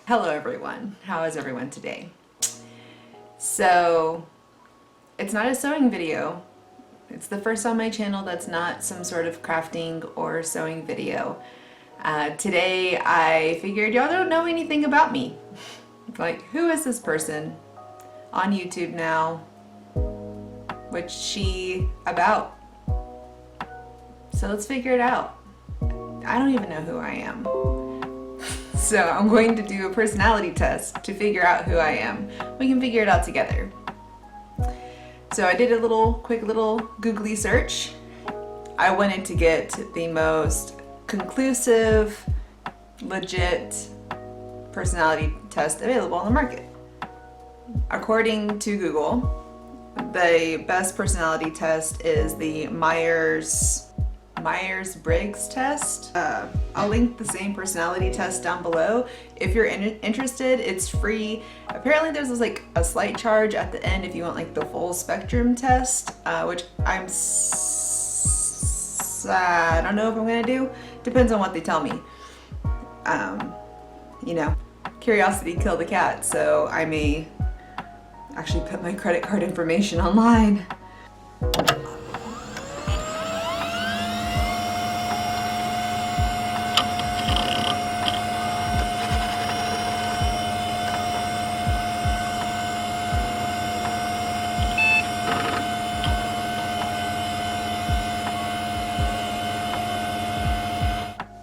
Hello everyone, how is everyone today? So, it's not a sewing video. It's the first on my channel that's not some sort of crafting or sewing video. Today I figured y'all don't know anything about me. Like, who is this person on YouTube now? What's she about? So let's figure it out. I don't even know who I am. So I'm going to do a personality test to figure out who I am. We can figure it out together. So I did a quick little googly search. I wanted to get the most conclusive, legit personality test available on the market. According to Google, the best personality test is the Myers-Briggs test. I'll link the same personality test down below. If you're interested, it's free. Apparently there's like a slight charge at the end if you want like the full spectrum test, which I don't know if I'm gonna do. Depends on what they tell me. You know, curiosity killed the cat, so I may actually put my credit card information online.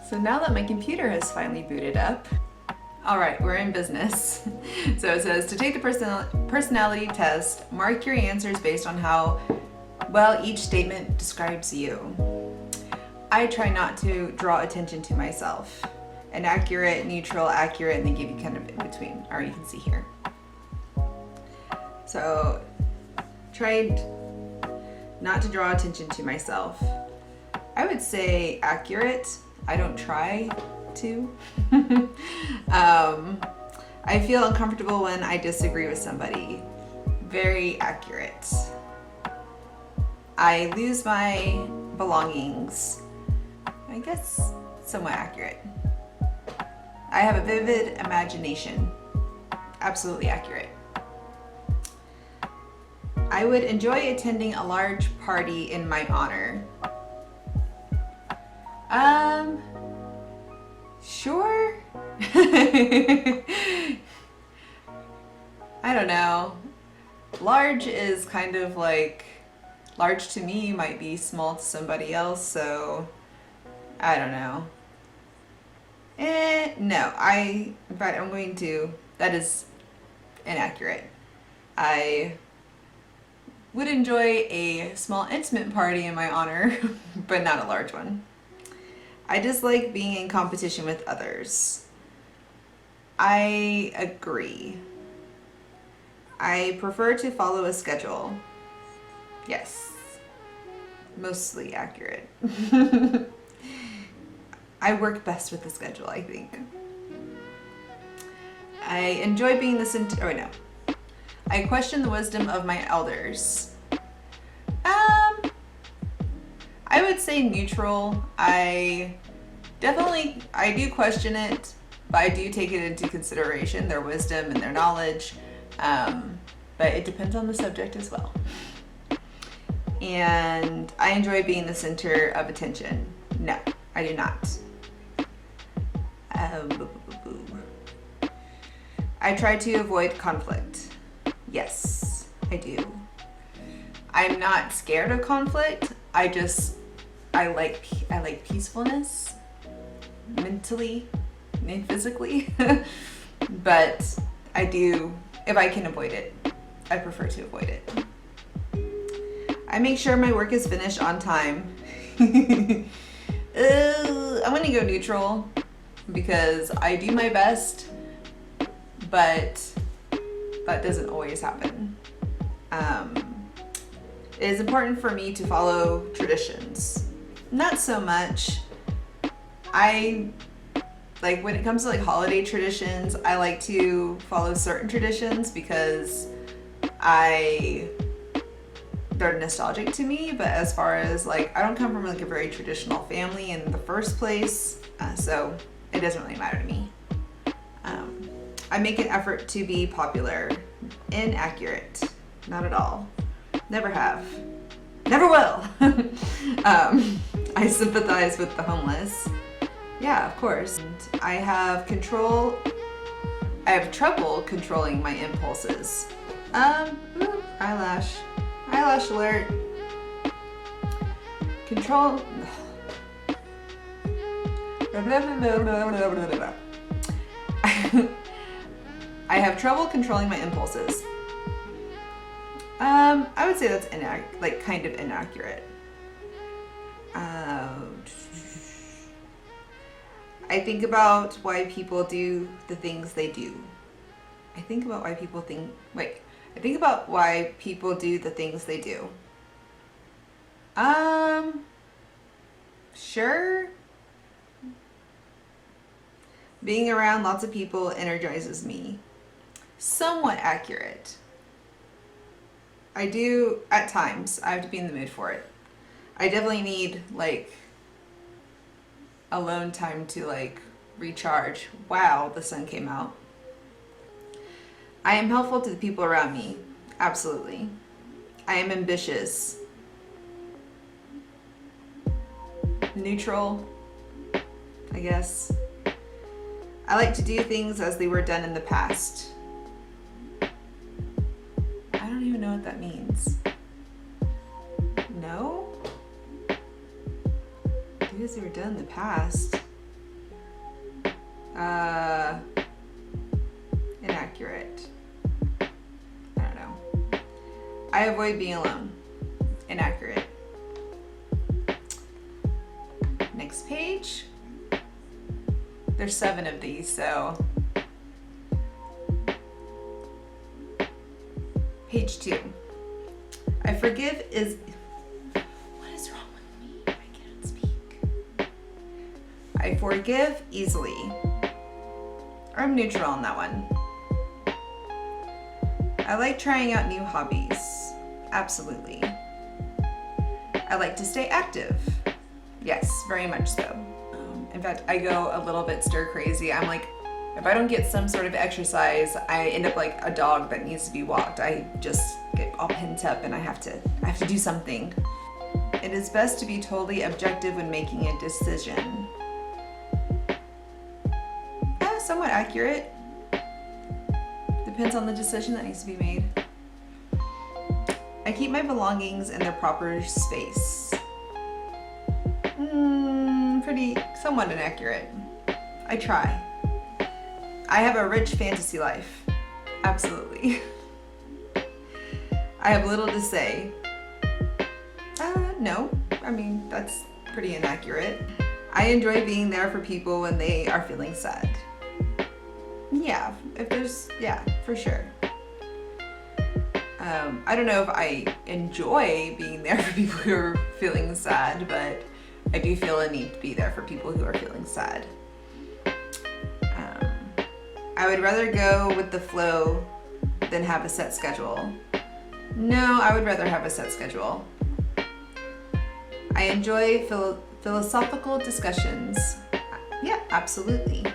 So now that my computer has finally booted up, all right, we're in business. So it says to take the personality test, mark your answers based on how well each statement describes you. I try not to draw attention to myself. Inaccurate, neutral, accurate, and they give you kind of in between, or you can see here. So tried not to draw attention to myself. I would say accurate. I don't try to. I feel uncomfortable when I disagree with somebody. Very accurate. I lose my belongings. I guess somewhat accurate. I have a vivid imagination. Absolutely accurate. I would enjoy attending a large party in my honor. Sure. I don't know. Large is kind of like, large to me might be small to somebody else, so I don't know. No, in fact, I'm going to, that is inaccurate. I would enjoy a small intimate party in my honor, but not a large one. I dislike being in competition with others. I agree. I prefer to follow a schedule. Yes. Mostly accurate. I work best with the schedule, I think. I enjoy being the oh wait, no. I question the wisdom of my elders. I would say neutral. I do question it, but I do take it into consideration, their wisdom and their knowledge. But it depends on the subject as well. And I enjoy being the center of attention. No, I do not. I try to avoid conflict. Yes, I do. I'm not scared of conflict. I like peacefulness, mentally and physically, but I do, if I can avoid it, I prefer to avoid it. I make sure my work is finished on time. I'm gonna go neutral because I do my best, but that doesn't always happen. It is important for me to follow traditions. Not so much. I like when it comes to like holiday traditions, I like to follow certain traditions because they're nostalgic to me, but as far as like, I don't come from like a very traditional family in the first place, so it doesn't really matter to me. I make an effort to be popular. Inaccurate. Not at all. Never have. Never will. I sympathize with the homeless. Yeah, of course. And I have trouble controlling my impulses. Ooh, eyelash. Eyelash alert. Control. I have trouble controlling my impulses. I would say that's kind of inaccurate. I think about why people do the things they do. I think about why people do the things they do. Sure. Being around lots of people energizes me. Somewhat accurate. I do, at times, I have to be in the mood for it. I definitely need, alone time to, recharge. Wow, the sun came out. I am helpful to the people around me. Absolutely. I am ambitious. Neutral, I guess. I like to do things as they were done in the past. I don't even know what that means. No? Do as they were done in the past. Inaccurate. I don't know. I avoid being alone. Inaccurate. Next page. There's 7 of these, so. Page 2. I forgive is. What is wrong with me? I cannot speak. I forgive easily. I'm neutral on that one. I like trying out new hobbies. Absolutely. I like to stay active. Yes, very much so. In fact, I go a little bit stir crazy. I'm like, if I don't get some sort of exercise, I end up like a dog that needs to be walked. I just get all pent up and I have to do something. It is best to be totally objective when making a decision. Somewhat accurate. Depends on the decision that needs to be made. I keep my belongings in their proper space. Pretty somewhat inaccurate. I try. I have a rich fantasy life. Absolutely. I have little to say. No. I mean, that's pretty inaccurate. I enjoy being there for people when they are feeling sad. Yeah, for sure. I don't know if I enjoy being there for people who are feeling sad, but I do feel a need to be there for people who are feeling sad. I would rather go with the flow than have a set schedule. No, I would rather have a set schedule. I enjoy philosophical discussions. Yeah, absolutely.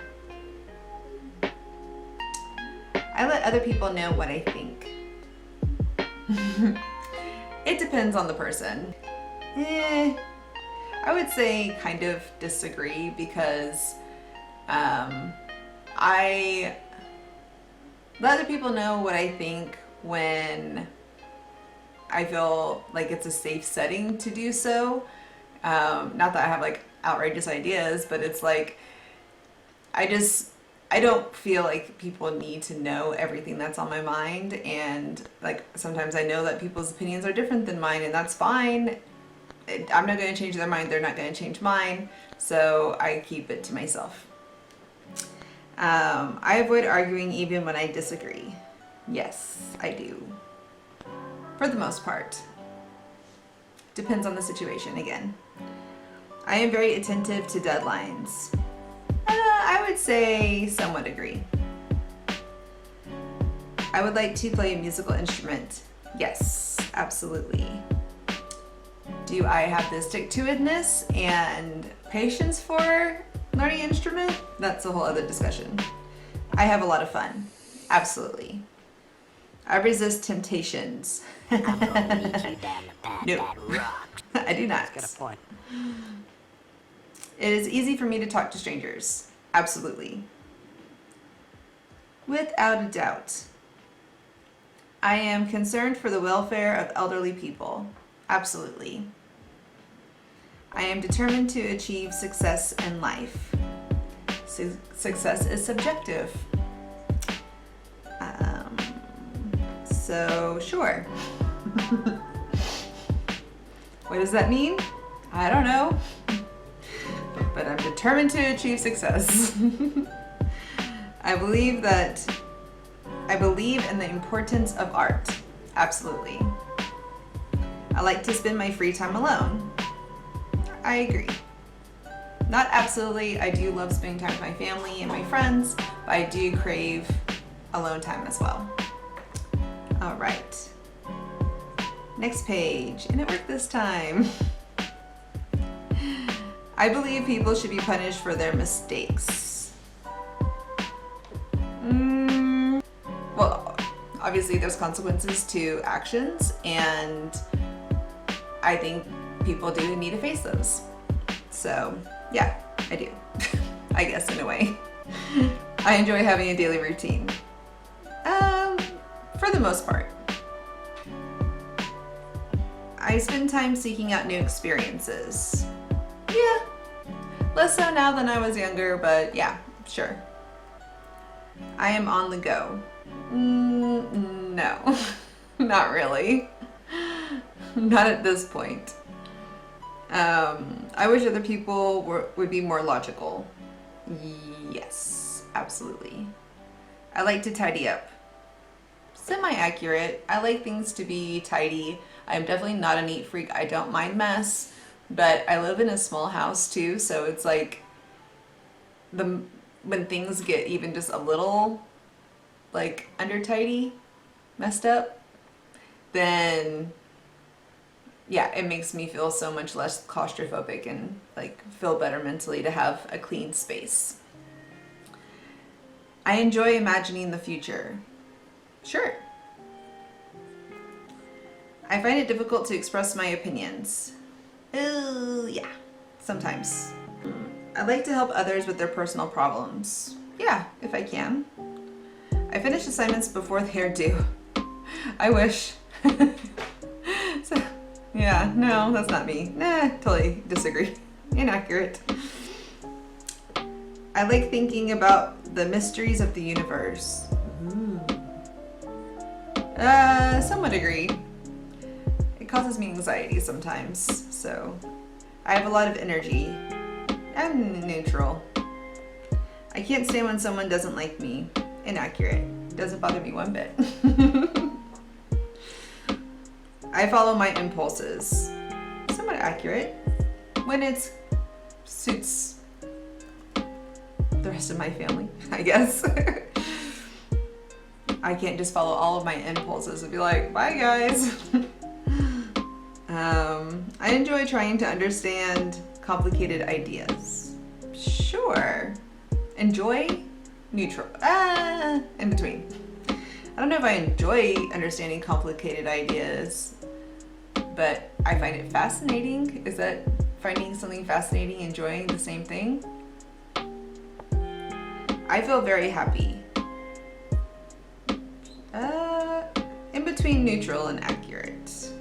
I let other people know what I think. It depends on the person. I would say kind of disagree because I let other people know what I think when I feel like it's a safe setting to do so. Not that I have like outrageous ideas, but it's like I don't feel like people need to know everything that's on my mind, and like sometimes I know that people's opinions are different than mine, and that's fine. I'm not going to change their mind, they're not going to change mine, so I keep it to myself. I avoid arguing even when I disagree. Yes, I do. For the most part. Depends on the situation again. I am very attentive to deadlines. I would say somewhat agree. I would like to play a musical instrument. Yes, absolutely. Do I have the stick-to-itiveness and patience for learning an instrument? That's a whole other discussion. I have a lot of fun. Absolutely. I resist temptations. I'm gonna lead you down the path Nope. that rocks. I do not. Got a point. It is easy for me to talk to strangers. Absolutely. Without a doubt. I am concerned for the welfare of elderly people. Absolutely. I am determined to achieve success in life. Success is subjective. So sure. What does that mean? I don't know. But I'm determined to achieve success. I believe in the importance of art. Absolutely. I like to spend my free time alone. I agree. Not absolutely. I do love spending time with my family and my friends, but I do crave alone time as well. All right. Next page. And it worked this time. I believe people should be punished for their mistakes. Well, obviously there's consequences to actions, and I think people do need to face those. So yeah, I do. I guess in a way. I enjoy having a daily routine. For the most part. I spend time seeking out new experiences. Yeah. Less so now than I was younger, but yeah, sure. I am on the go. No, not really. Not at this point. I wish other people would be more logical. Yes, absolutely. I like to tidy up. Semi-accurate. I like things to be tidy. I'm definitely not a neat freak. I don't mind mess, but I live in a small house too, so it's like when things get even just a little like under tidy, messed up, then yeah, it makes me feel so much less claustrophobic and like feel better mentally to have a clean space. I enjoy imagining the future. Sure. I find it difficult to express my opinions. Oh, yeah, sometimes. I like to help others with their personal problems. Yeah, if I can. I finish assignments before they are due. I wish. So, yeah, no, that's not me. Nah, totally disagree. Inaccurate. I like thinking about the mysteries of the universe. Somewhat agree. It causes me anxiety sometimes, so I have a lot of energy. I'm neutral. I can't stand when someone doesn't like me. Inaccurate. It doesn't bother me one bit. I follow my impulses. Somewhat accurate. When it suits the rest of my family, I guess. I can't just follow all of my impulses and be like, bye guys. I enjoy trying to understand complicated ideas. Sure. Enjoy? Neutral. In between. I don't know if I enjoy understanding complicated ideas, but I find it fascinating. Is that finding something fascinating, enjoying the same thing? I feel very happy. In between neutral and accurate.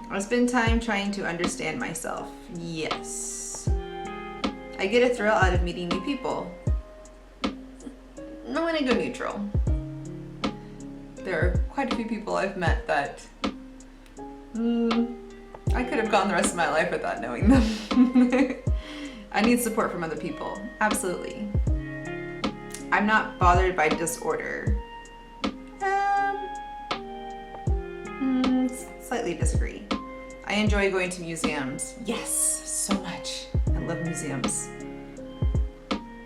I spend time trying to understand myself. Yes. I get a thrill out of meeting new people. I'm gonna go neutral. There are quite a few people I've met that I could have gone the rest of my life without knowing them. I need support from other people. Absolutely. I'm not bothered by disorder. Slightly disagree. I enjoy going to museums. Yes, so much. I love museums.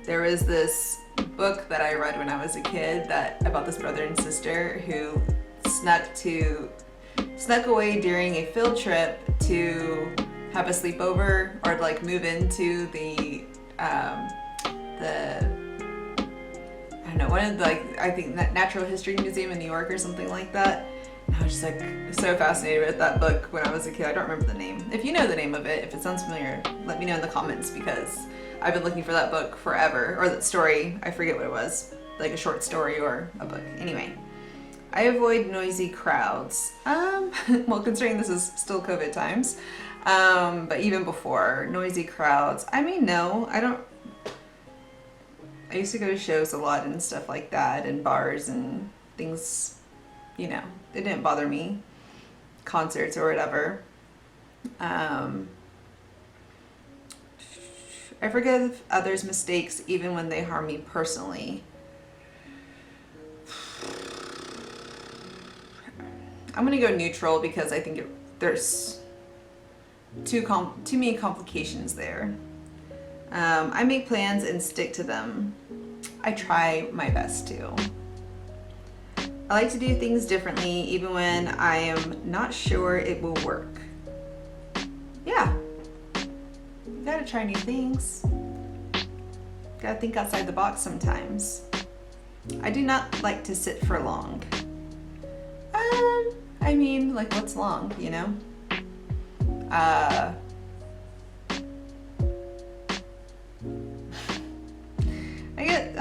There was this book that I read when I was a kid about this brother and sister who snuck away during a field trip to have a sleepover or like move into the don't know, one of the, like, I think that Natural History Museum in New York or something like that. And I was just like so fascinated with that book when I was a kid. I don't remember the name. If you know the name of it, if it sounds familiar, let me know in the comments, because I've been looking for that book forever, or that story. I forget what it was, like a short story or a book. Anyway, I avoid noisy crowds. Well, considering this is still COVID times, but even before, noisy crowds. I mean, no, I don't. I used to go to shows a lot and stuff like that, and bars and things, you know, it didn't bother me. Concerts or whatever. I forgive others' mistakes even when they harm me personally. I'm gonna go neutral because I think there's too many complications there. I make plans and stick to them. I try my best to. I like to do things differently even when I am not sure it will work. Yeah. You gotta try new things. Gotta think outside the box sometimes. I do not like to sit for long. I mean, like, what's long, you know?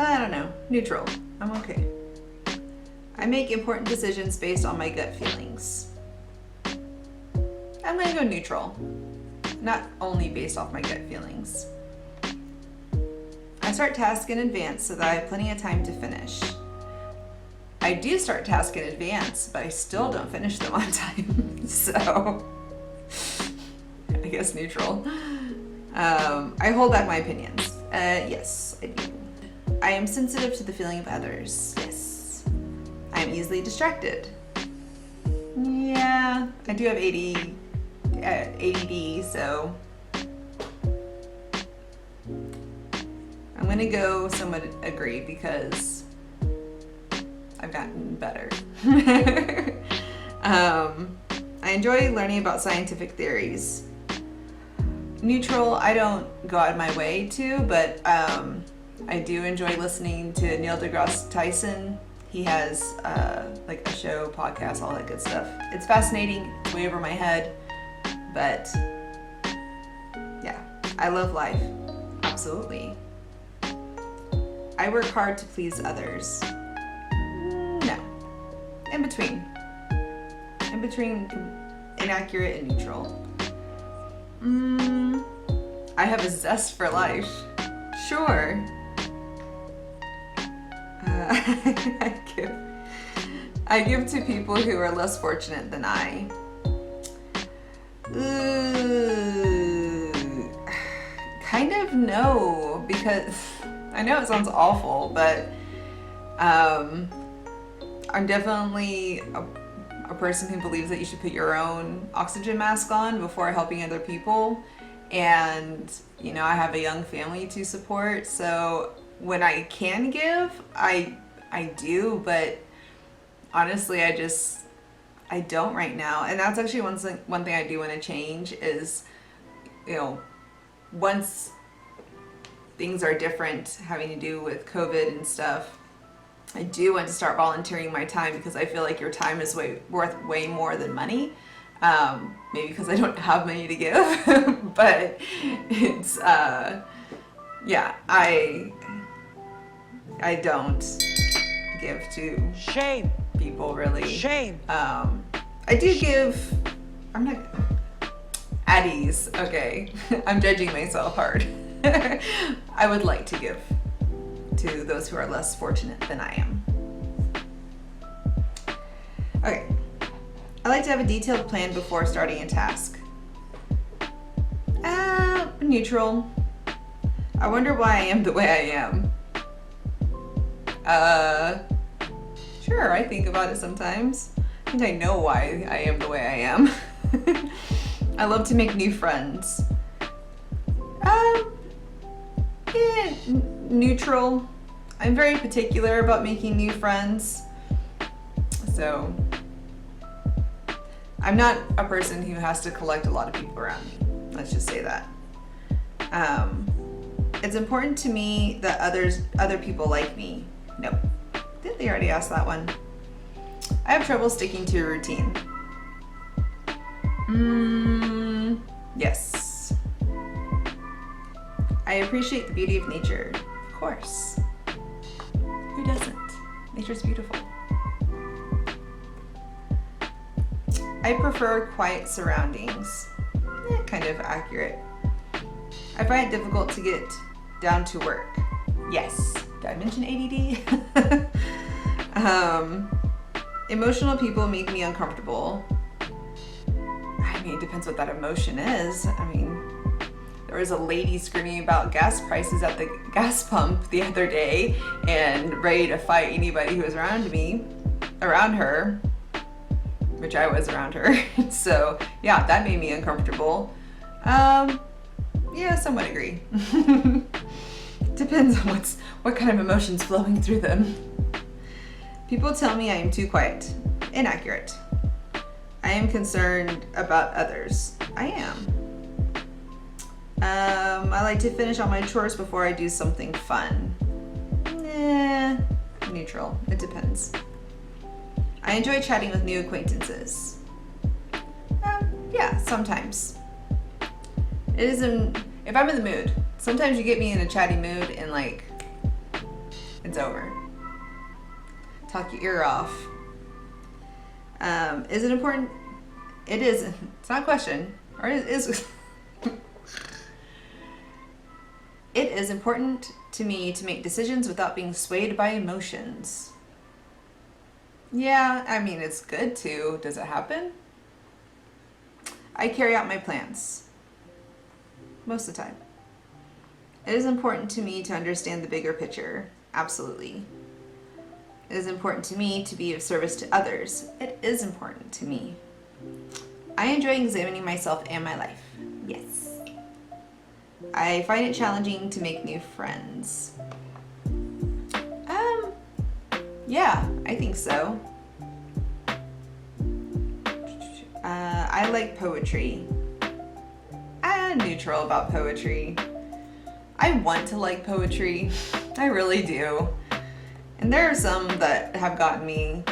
I don't know, neutral. I'm okay. I make important decisions based on my gut feelings. I'm gonna go neutral. Not only based off my gut feelings. I start tasks in advance so that I have plenty of time to finish. I do start tasks in advance, but I still don't finish them on time. So, I guess neutral. I hold back my opinions. Yes, I do. I am sensitive to the feeling of others. Yes. I am easily distracted. Yeah, I do have ADD, so I'm gonna go somewhat agree because I've gotten better. I enjoy learning about scientific theories. Neutral, I don't go out of my way to, but I do enjoy listening to Neil deGrasse Tyson. He has like a show, podcast, all that good stuff. It's fascinating, it's way over my head, but yeah, I love life, absolutely. I work hard to please others. No, in between inaccurate and neutral. I have a zest for life, sure. I give to people who are less fortunate than I. Kind of no, because I know it sounds awful, but I'm definitely a person who believes that you should put your own oxygen mask on before helping other people. And, you know, I have a young family to support, so when I can give, I do, but honestly, I don't right now. And that's actually one thing I do want to change is, you know, once things are different having to do with COVID and stuff, I do want to start volunteering my time because I feel like your time is worth way more than money. Maybe because I don't have money to give, but it's, yeah, I don't give to shame people really. Shame. I do give, I'm not, at ease, okay. I'm judging myself hard. I would like to give to those who are less fortunate than I am. Okay. I like to have a detailed plan before starting a task. Neutral. I wonder why I am the way I am. Sure, I think about it sometimes. I think I know why I am the way I am. I love to make new friends. Yeah, neutral. I'm very particular about making new friends. So, I'm not a person who has to collect a lot of people around me. Let's just say that. It's important to me that other people like me. Nope. Didn't they already ask that one? I have trouble sticking to a routine. Yes. I appreciate the beauty of nature. Of course. Who doesn't? Nature's beautiful. I prefer quiet surroundings. Kind of accurate. I find it difficult to get down to work. Yes. Did I mention ADD? Emotional people make me uncomfortable. I mean, it depends what that emotion is. I mean, there was a lady screaming about gas prices at the gas pump the other day and ready to fight anybody who was around her, which I was around her. So yeah, that made me uncomfortable. Yeah, somewhat agree. Depends on what kind of emotions flowing through them. People tell me I am too quiet. Inaccurate. I am concerned about others. I am. I like to finish all my chores before I do something fun. Neutral. It depends. I enjoy chatting with new acquaintances. Yeah, sometimes. If I'm in the mood, sometimes you get me in a chatty mood and like, it's over. Talk your ear off. Is it important? It is. It's not a question. Or it is. It is important to me to make decisions without being swayed by emotions. Yeah, I mean, it's good to. Does it happen? I carry out my plans. Most of the time. It is important to me to understand the bigger picture. Absolutely. It is important to me to be of service to others. It is important to me. I enjoy examining myself and my life. Yes. I find it challenging to make new friends. Yeah, I think so. I like poetry. I'm neutral about poetry. I want to like poetry. I really do. And there are some that have gotten me,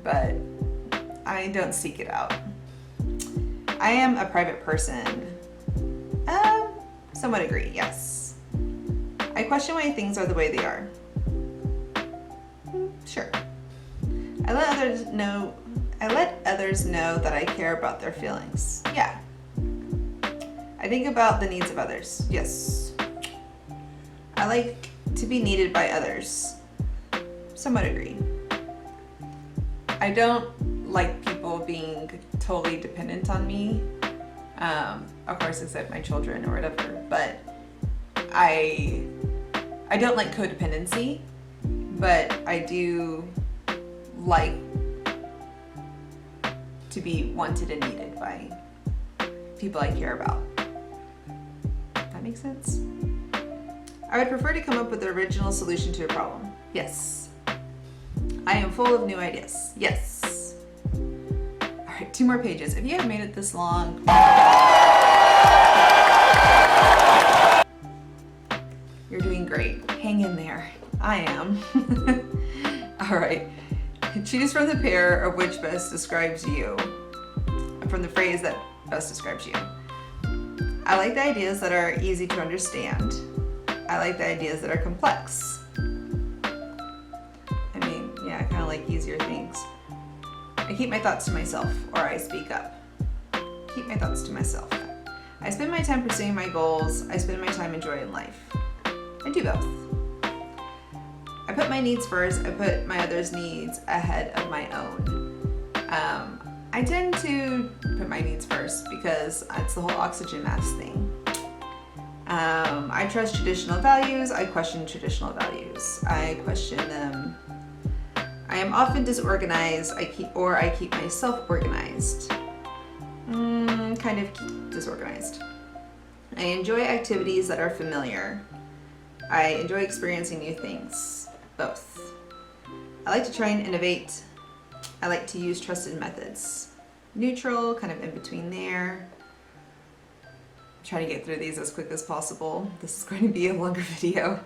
but I don't seek it out. I am a private person. Somewhat agree, yes. I question why things are the way they are. Sure. I let others know that I care about their feelings. Yeah. I think about the needs of others. Yes. I like to be needed by others. Somewhat agree. I don't like people being totally dependent on me. Of course, except my children or whatever, but I don't like codependency, but I do like to be wanted and needed by people I care about. That makes sense? I would prefer to come up with the original solution to a problem. Yes. I am full of new ideas. Yes. All right, 2 more pages. If you have made it this long, you're doing great. Hang in there. I am. All right. Choose from the pair of which best describes you. From the phrase that best describes you. I like the ideas that are easy to understand. I like the ideas that are complex. I mean, yeah, I kind of like easier things. I keep my thoughts to myself, or I speak up. Keep my thoughts to myself. I spend my time pursuing my goals. I spend my time enjoying life. I do both. I put my needs first. I put my others' needs ahead of my own. I tend to put my needs first because it's the whole oxygen mask thing. I trust traditional values. I question traditional values. I question them. I am often disorganized. I keep myself organized. Kind of disorganized. I enjoy activities that are familiar. I enjoy experiencing new things. Both. I like to try and innovate. I like to use trusted methods. Neutral, kind of in between there. I'm trying to get through these as quick as possible. This is going to be a longer video.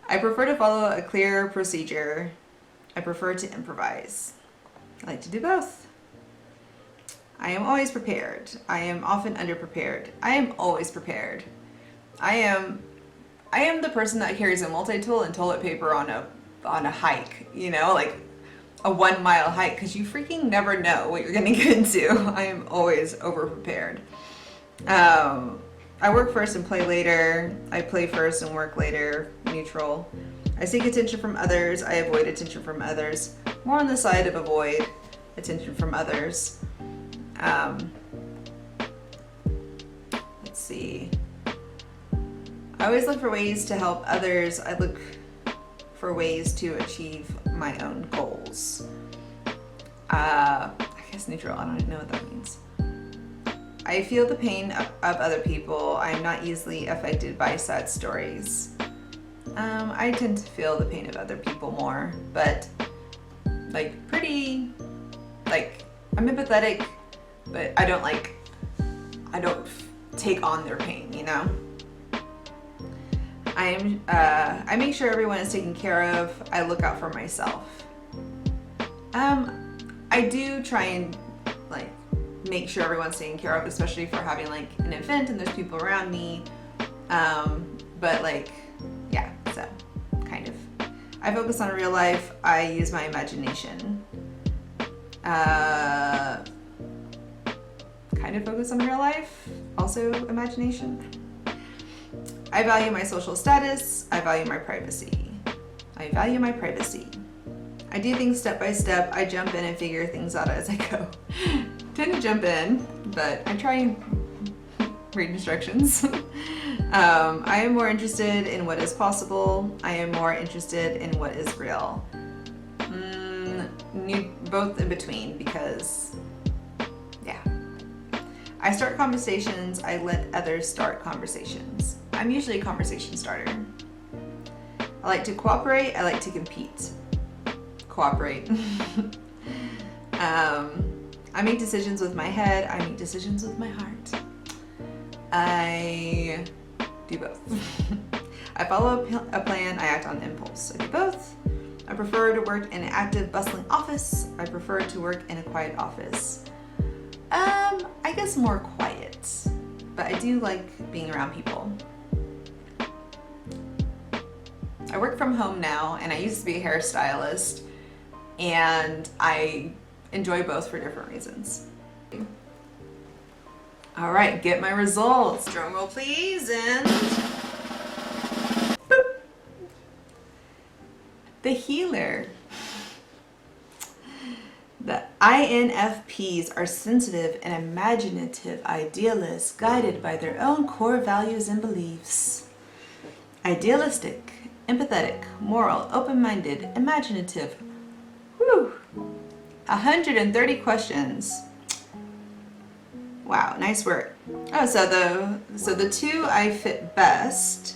I prefer to follow a clear procedure. I prefer to improvise. I like to do both. I am always prepared. I am often underprepared. I am always prepared. I am the person that carries a multi-tool and toilet paper on a hike, you know, like a 1 mile hike, because you freaking never know what you're gonna get into. I am always over prepared. I work first and play later. I play first and work later. Neutral. I seek attention from others. I avoid attention from others. More on the side of avoid attention from others. Let's see. I always look for ways to help others. I look for ways to achieve my own goals. I guess neutral, I don't know what that means. I feel the pain of other people. I am not easily affected by sad stories. I tend to feel the pain of other people more, but like I'm empathetic, but I don't take on their pain, you know? I make sure everyone is taken care of. I look out for myself. I do try and like make sure everyone's taken care of, especially for having like an event and there's people around me. But like, yeah, so kind of. I focus on real life. I use my imagination. Kind of focus on real life, also imagination. I value my social status. I value my privacy. I value my privacy. I do things step by step. I jump in and figure things out as I go. Tend to jump in, but I try and read instructions. I am more interested in what is possible. I am more interested in what is real. Both in between, because yeah. I start conversations. I let others start conversations. I'm usually a conversation starter. I like to cooperate. I like to compete. Cooperate. I make decisions with my head. I make decisions with my heart. I do both. I follow a plan. I act on impulse. I do both. I prefer to work in an active, bustling office. I prefer to work in a quiet office. I guess more quiet, but I do like being around people. I work from home now, and I used to be a hairstylist, and I enjoy both for different reasons. All right, get my results. Drum roll, please, and boop. The healer. The INFPs are sensitive and imaginative idealists guided by their own core values and beliefs. Idealistic, empathetic, moral, open-minded, imaginative. Whew. 130 questions. Wow, nice work. Oh, so the two I fit best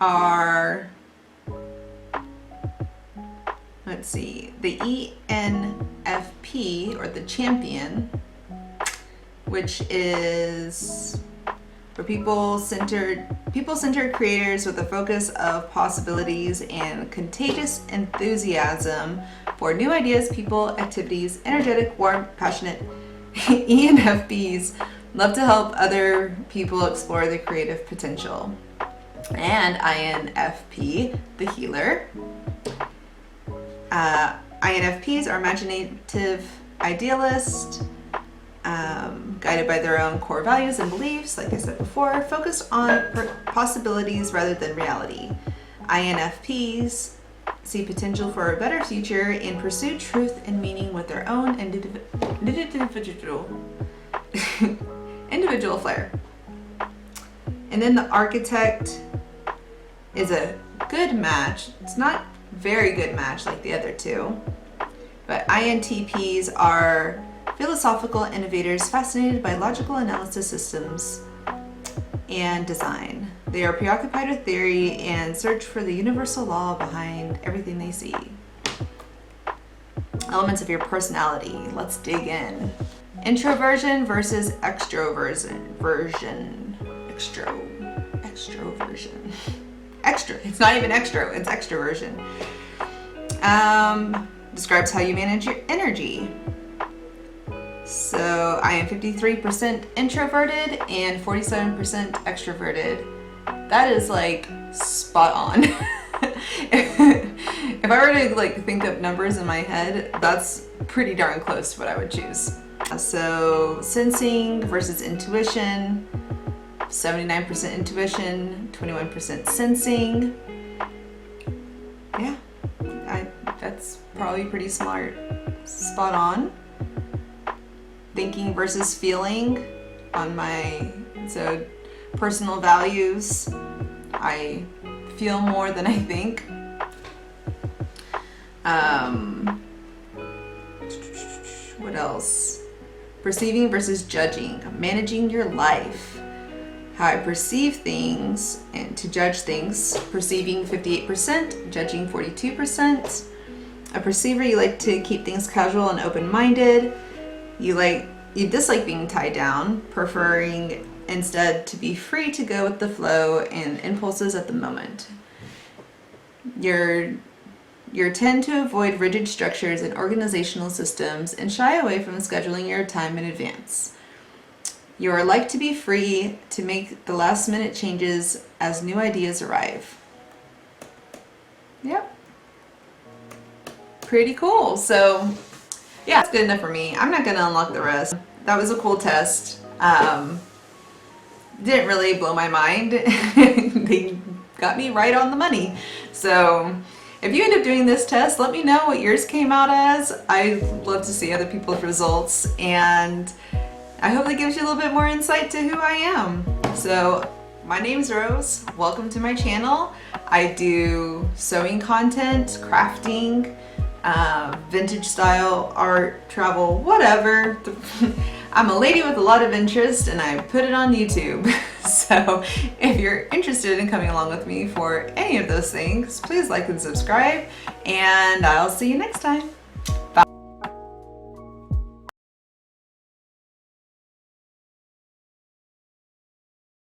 are, let's see, the ENFP, or the champion, which is for people-centered creators with a focus of possibilities and contagious enthusiasm for new ideas, people, activities, energetic, warm, passionate. ENFPs love to help other people explore their creative potential. And INFP, the healer. INFPs are imaginative idealists, guided by their own core values and beliefs, like I said before, focused on possibilities rather than reality. INFPs see potential for a better future and pursue truth and meaning with their own individual flair. And then the architect is a good match. It's not very good match like the other two, but INTPs are philosophical innovators fascinated by logical analysis systems and design. They are preoccupied with theory and search for the universal law behind everything they see. Elements of your personality. Let's dig in. Introversion versus extroversion. Extroversion. extra. It's not even extra, it's extroversion. Describes how you manage your energy. So I am 53% introverted and 47% extroverted. That is like spot on. If I were to like think of numbers in my head, that's pretty darn close to what I would choose. So sensing versus intuition, 79% intuition, 21% sensing. Yeah, that's probably pretty smart. Spot on. Thinking versus feeling on my, so personal values, I feel more than I think. What else? Perceiving versus judging, managing your life, how I perceive things and to judge things. Perceiving 58%, judging 42%. A perceiver, you like to keep things casual and open-minded. You dislike being tied down, preferring instead to be free to go with the flow and impulses at the moment. You tend to avoid rigid structures and organizational systems and shy away from scheduling your time in advance. You are like to be free to make the last minute changes as new ideas arrive. Yep. Pretty cool. So yeah, it's good enough for me. I'm not gonna unlock the rest. That was a cool test. Didn't really blow my mind. They got me right on the money. So if you end up doing this test, let me know what yours came out as. I love to see other people's results, and I hope that gives you a little bit more insight to who I am. So my name's Rose. Welcome to my channel. I do sewing content, crafting, vintage style, art, travel, whatever. I'm a lady with a lot of interest, and I put it on YouTube. So if you're interested in coming along with me for any of those things, please like and subscribe, and I'll see you next time.